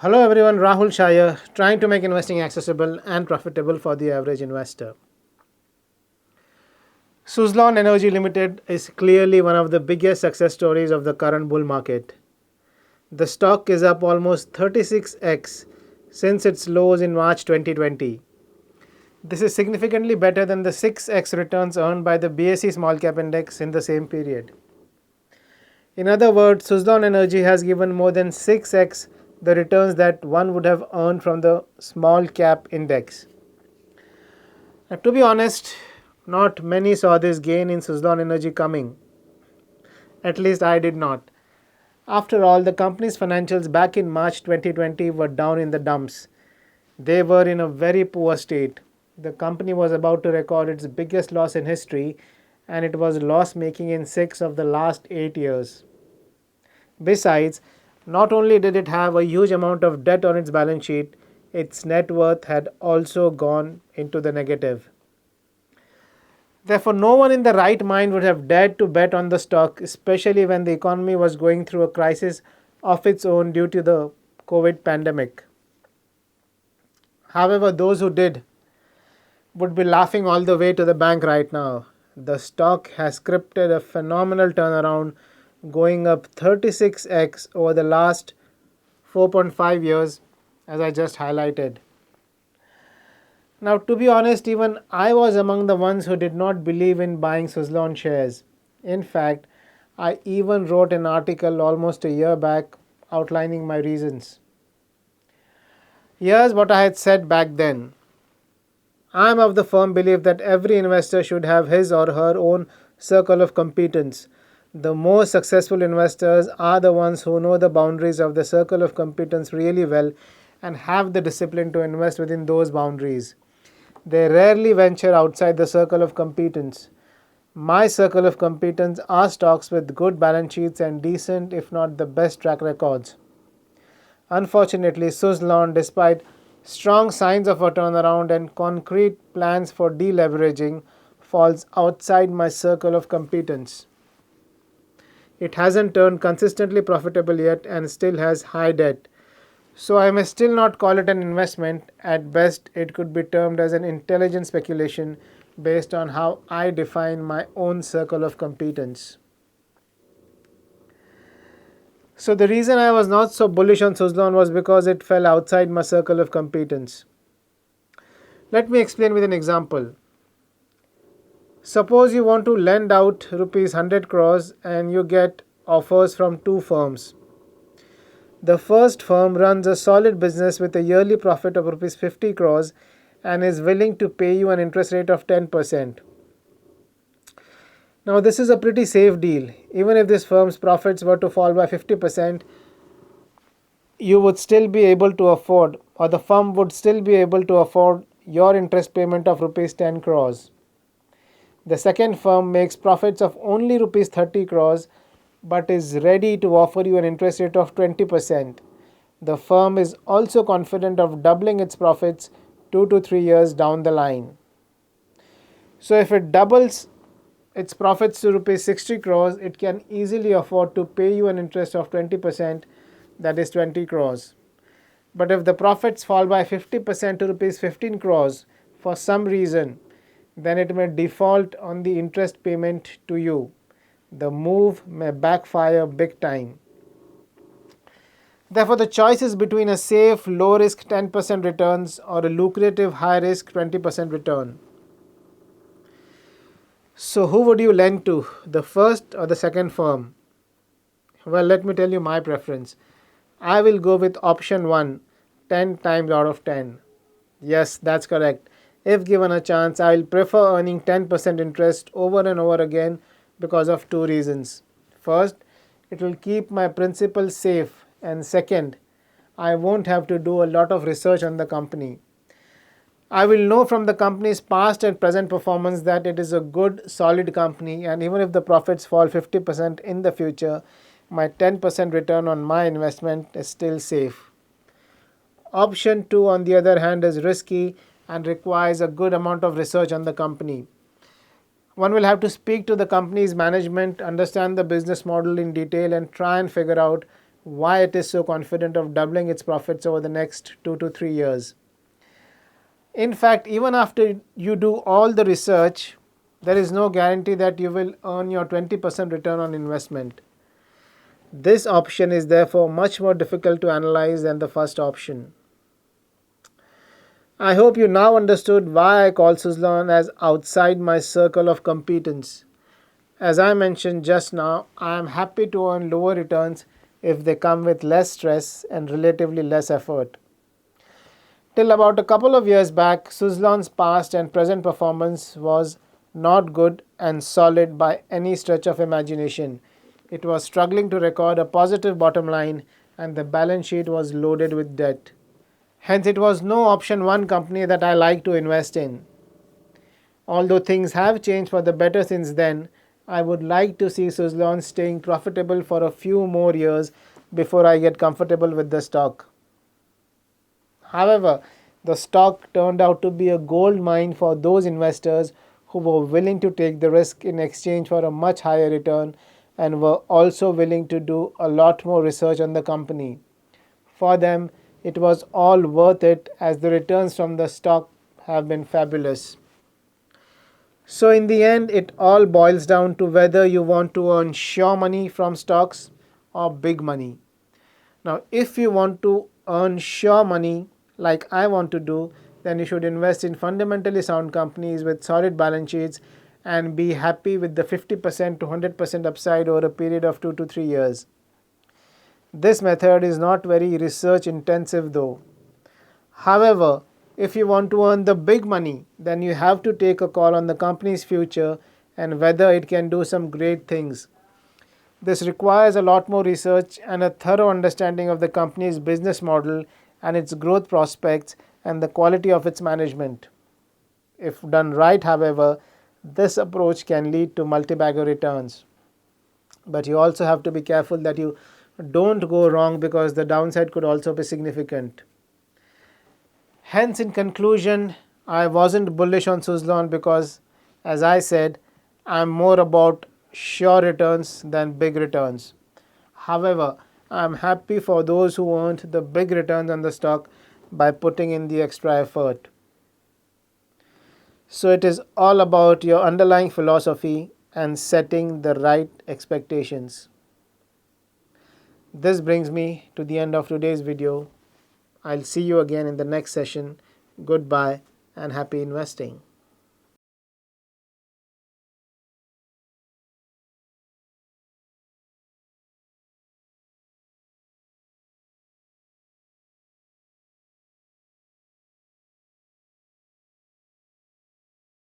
Hello everyone, Rahul Shah here, trying to make investing accessible and profitable for the average investor. Suzlon Energy Limited is clearly one of the biggest success stories of the current bull market. The stock is up almost 36x since its lows in March 2020. This is significantly better than the 6x returns earned by the BSE Small Cap Index in the same period. In other words, Suzlon Energy has given more than 6x the returns that one would have earned from the small cap index. Now, to be honest, not many saw this gain in Suzlon Energy coming. At least I did not. After all, the company's financials back in March 2020 were down in the dumps. They were in a very poor state. The company was about to record its biggest loss in history, and it was loss making in 6 of the last 8 years. Besides, not only did it have a huge amount of debt on its balance sheet, its net worth had also gone into the negative. Therefore, no one in the right mind would have dared to bet on the stock, especially when the economy was going through a crisis of its own due to the COVID pandemic. However, those who did would be laughing all the way to the bank right now. The stock has scripted a phenomenal turnaround, going up 36x over the last 4.5 years, as I just highlighted. Now, to be honest, even I was among the ones who did not believe in buying Suzlon shares. In fact, I even wrote an article almost a year back outlining my reasons. Here's what I had said back then. I am of the firm belief that every investor should have his or her own circle of competence. The most successful investors are the ones who know the boundaries of the circle of competence really well and have the discipline to invest within those boundaries. They rarely venture outside the circle of competence. My circle of competence are stocks with good balance sheets and decent, if not the best, track records. Unfortunately, Suzlon, despite strong signs of a turnaround and concrete plans for deleveraging, falls outside my circle of competence. It hasn't turned consistently profitable yet and still has high debt. So I may still not call it an investment. At best, it could be termed as an intelligent speculation based on how I define my own circle of competence. So the reason I was not so bullish on Suzlon was because it fell outside my circle of competence. Let me explain with an example. Suppose you want to lend out rupees 100 crores and you get offers from two firms. The first firm runs a solid business with a yearly profit of rupees 50 crores and is willing to pay you an interest rate of 10%. Now, this is a pretty safe deal. Even if this firm's profits were to fall by 50%, you would still be able to afford, or the firm would still be able to afford your interest payment of rupees 10 crores. The second firm makes profits of only rupees 30 crores but is ready to offer you an interest rate of 20%. The firm is also confident of doubling its profits 2 to 3 years down the line. So if it doubles its profits to rupees 60 crores, it can easily afford to pay you an interest of 20%, that is 20 crores. But if the profits fall by 50% to rupees 15 crores for some reason, then it may default on the interest payment to you. The move may backfire big time. Therefore, the choice is between a safe, low-risk 10% returns or a lucrative, high-risk 20% return. So, who would you lend to, the first or the second firm? Well, let me tell you my preference. I will go with option 1, 10 times out of 10. Yes, that's correct. If given a chance, I will prefer earning 10% interest over and over again because of two reasons. First, it will keep my principal safe, and second, I won't have to do a lot of research on the company. I will know from the company's past and present performance that it is a good, solid company, and even if the profits fall 50% in the future, my 10% return on my investment is still safe. Option 2, on the other hand, is risky and requires a good amount of research on the company. One will have to speak to the company's management, understand the business model in detail, and try and figure out why it is so confident of doubling its profits over the next 2 to 3 years. In fact, even after you do all the research, there is no guarantee that you will earn your 20% return on investment. This option is therefore much more difficult to analyze than the first option. I hope you now understood why I call Suzlon as outside my circle of competence. As I mentioned just now, I am happy to earn lower returns if they come with less stress and relatively less effort. Till about a couple of years back, Suzlon's past and present performance was not good and solid by any stretch of imagination. It was struggling to record a positive bottom line and the balance sheet was loaded with debt. Hence, it was no option one company that I like to invest in. Although things have changed for the better since then, I would like to see Suzlon staying profitable for a few more years before I get comfortable with the stock. However, the stock turned out to be a gold mine for those investors who were willing to take the risk in exchange for a much higher return and were also willing to do a lot more research on the company. For them, it was all worth it as the returns from the stock have been fabulous. So, in the end, it all boils down to whether you want to earn sure money from stocks or big money. Now, if you want to earn sure money like I want to do, then you should invest in fundamentally sound companies with solid balance sheets and be happy with the 50% to 100% upside over a period of 2 to 3 years. This method is not very research intensive though. However, if you want to earn the big money, then you have to take a call on the company's future and whether it can do some great things. This requires a lot more research and a thorough understanding of the company's business model and its growth prospects and the quality of its management. If done right, however, this approach can lead to multi-bagger returns. But you also have to be careful that you don't go wrong because the downside could also be significant. Hence, in conclusion, I wasn't bullish on Suzlon because, as I said, I'm more about sure returns than big returns. However, I'm happy for those who earned the big returns on the stock by putting in the extra effort. So it is all about your underlying philosophy and setting the right expectations. This brings me to the end of today's video. I'll see you again in the next session. Goodbye and happy investing.